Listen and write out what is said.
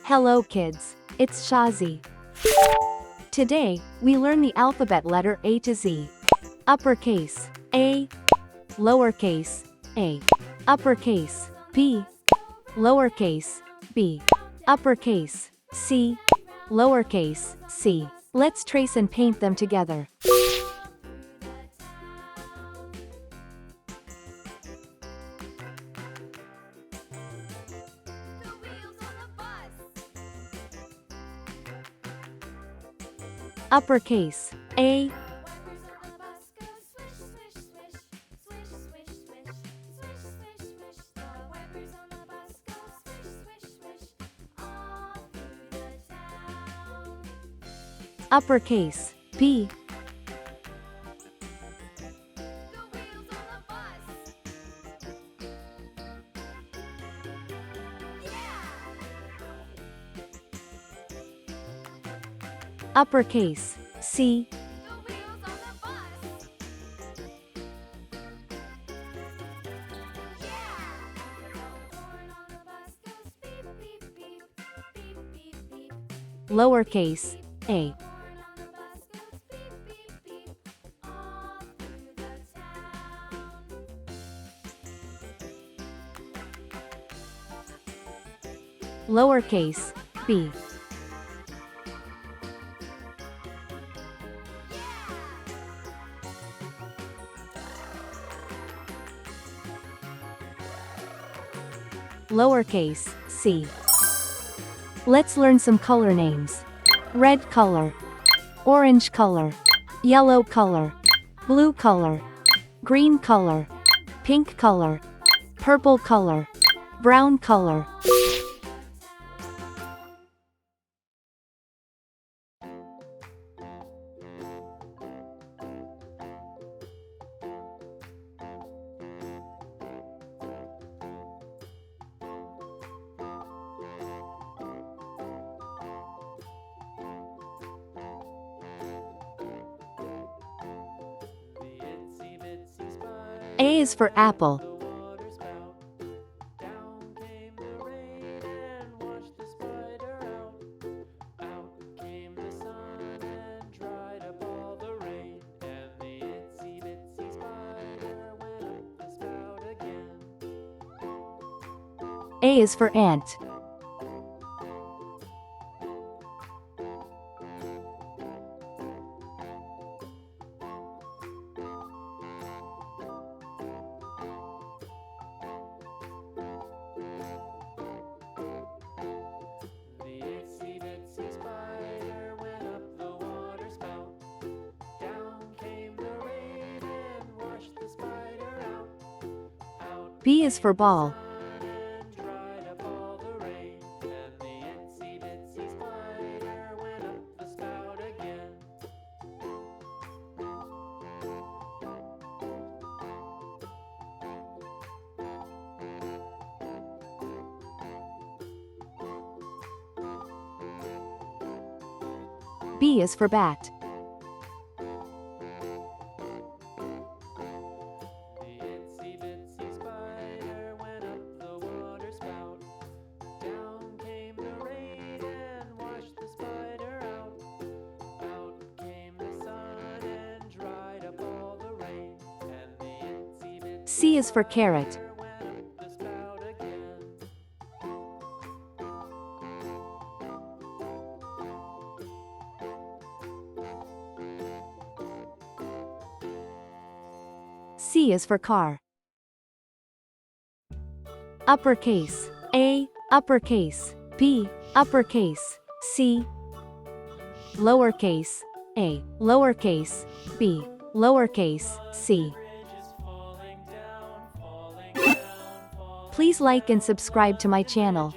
Hello kids, it's Shazi. Today, we learn the alphabet letter A to Z. Uppercase, A. Lowercase, a. Uppercase, B. Lowercase, b. Uppercase, C. Lowercase, c. Let's trace and paint them together. Uppercase, A. Uppercase, B. Uppercase, C. Lowercase, a. Lowercase, b. Lowercase, c. Let's learn some color names. Red color, orange color, yellow color, blue color, green color, pink color, purple color, brown color. A is for apple. A is for ant. B is for ball. B is for bat. C is for carrot. C is for car. Uppercase, A. Uppercase, B. Uppercase, C. Lowercase, a. Lowercase, b. Lowercase, c. Please like and subscribe to my channel.